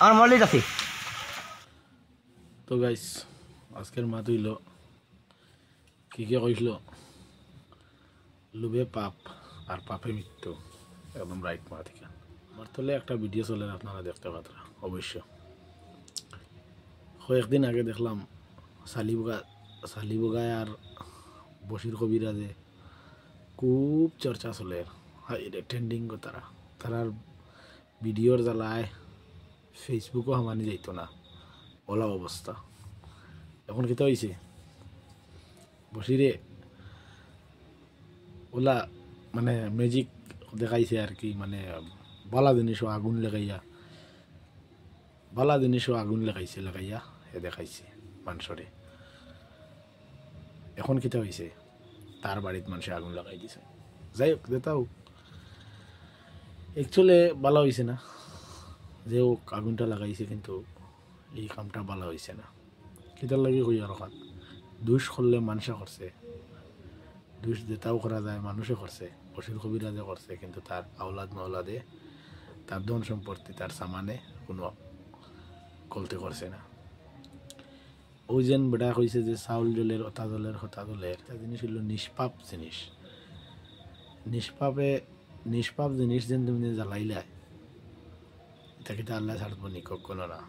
আমার মল্লিক আছে। তো গাইস আজকের মাত হইল কি কইছিল লোভে পাপ আর পাপে মৃত্যু, একদম রাইট মা থেকে। আমার তলে একটা ভিডিও চলে আপনারা দেখতে পাত্রা অবশ্য। কয়েকদিন আগে দেখলাম সালিবগায় আর বশির কবিরাজে খুব চর্চা চলে, ট্রেন্ডিং তারার ভিডিওর জ্বালায় ফেসবুকও হামানি যাইত না, ওলা অবস্থা। এখন কিতা হয়েছে বসিরে ওলা মানে ম্যাজিক দেখাইছে আর কি, মানে বালা জিনিসও আগুন লাগাইয়া হে দেখাইছে মানুষরে। এখন কিতা হয়েছে তার বাড়িতে মানুষে আগুন লাগাই দিছে। যাই হোক দেতাও একচুয়ালি বালা হয়েছে না, যে ও আগুনটা লাগাইছে, কিন্তু এই কামটা বালা হয়েছে না। কিতার লাগে কই আর ওখান দুষ করলে মানুষে করছে, দুষ যেটাও করা যায় মানুষে করছে, বশির কবিরাজে করছে, কিন্তু তার আওলাদ মাওলাদে তার ধন সম্পত্তি তার সামানে কোনো কলতে করছে না। ওই যেন বেড়া কইছে যে চাউল জলের অতা জলের হতা জলের, একটা জিনিস হইল নিষ্পাপ জিনিস। নিষ্পাপ জিনিস যেন তুমি জ্বালাইলে এটা কিন্তু আল্লাহ ছাড়বো নি, কখনো না,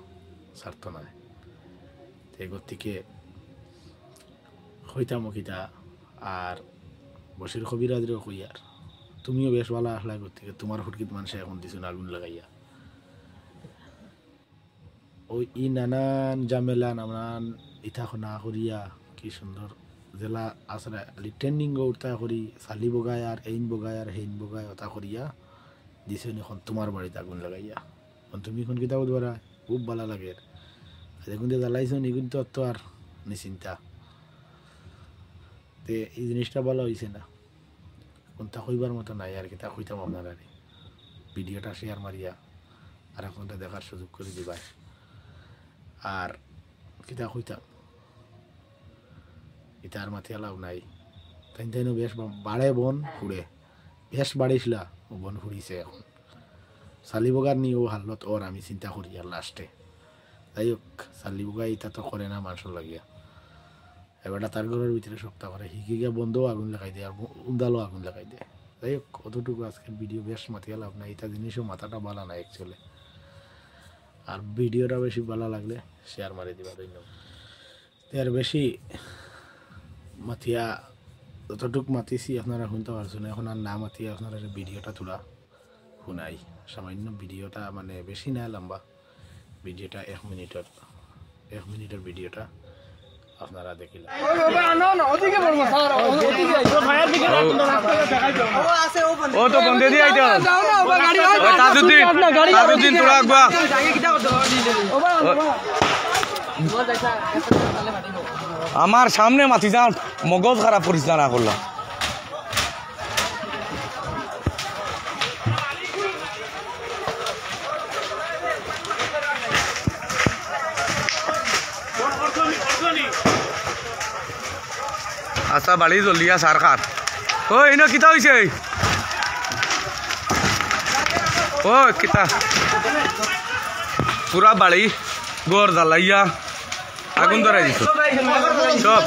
ছাড়তো না। এই গতিকে হইতাম কিতা আর বশির কবিরাজেরও কই আর তুমিও বেশ ভালো আসলা, গতিকে তোমার হুটকিত মানুষে এখন দিছো না আগুন লাগাইয়া। ওই ই নানান জামেলা নানান ইথা না করিয়া কি সুন্দর জেলা আসলে ট্রেন্ডিং উঠতা করি চালি বগায় আর এইন বগায় আর হেইন বগায় ওটা করিয়া দিছে এখন তোমার বাড়িতে আগুন লাগাইয়া। তুমি এখন কিতাব দ্বারা খুব ভালো লাগে, এখন যে জ্বালাইছো নি কিন্তু অত আর নিশ্চিন্তা। তে এই জিনিসটা ভালো হয়েছে না, কোনটা কইবার মতো নাই আর কি। তা কইতাম আপনার আর ভিডিওটা শেয়ার মারিয়া আর আপনারা দেখার সুযোগ করে দিবাই। আর কিতা কইতাম ইতার মাথিয়া লাভ নাই, তাই তাইনো বেশ বাড়ে বন ফুড়ে, বেশ বাড়িছিলা ও বন ফুড়িছে। এখন চালিবগার নিয়ে ও হালত ওর আমি চিন্তা করি আর লাস্টে। যাই হোক চালিবগা ইটা তো করে না মানুষের লাগিয়া, এবারটা তার ঘরের ভিতরে সপ্তাহ করে হিকিকে বন্ধও আগুন লাগাই দেয় আর উন্দালও আগুন লাগাই দেয়। যাই হোক অতটুকু আজকের ভিডিও বেশ মাথিয়া লাভ নাই, এটা জিনিসও মাথাটা ভালো না অ্যাকচুয়ালি। আর ভিডিওটা বেশি ভালো লাগলে শেয়ার মারি দিবা, ধন্যবাদ। আর বেশি মাথিয়া যতটুক মাতিছি আপনারা শুনতে পারছেন, এখন আর না মাতিয়া আপনারা ভিডিওটা তোলা শুনাই। সামান্য ভিডিওটা মানে বেশি না লম্বা, ভিডিওটা 1 মিনিটের ভিডিওটা আপনারা দেখিলেন। ও তো বন্ধে দিয়ে আইতো তাজউদ্দিন তোরা আকবা আমার সামনে মাতি যান, মগজ খারাপ করিস না করলাম। আচ্ছা বাড়ি জলদিয়া সার খাত। ও ইনো কিতা হয়েছে? ও কিতা পুরা বাড়ি গড় জ্বালাইয়া আগুন ধরাই দিছ, সব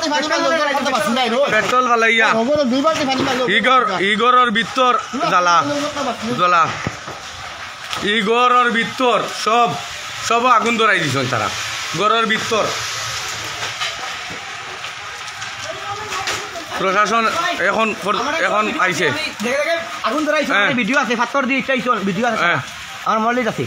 পেট্রোল জ্বালাইয়া ইগরের ভিতর জ্বালা ইগরের ভিতর সব আগুন ধরাই দিছ তারা গড়ের ভিতর। প্রশাসন এখন আইছে, আগুন ধরাইছে, ভিডিও আছে, ফাত্তর দিয়ে ভিডিও আছে, আমার মল্লিক আছে।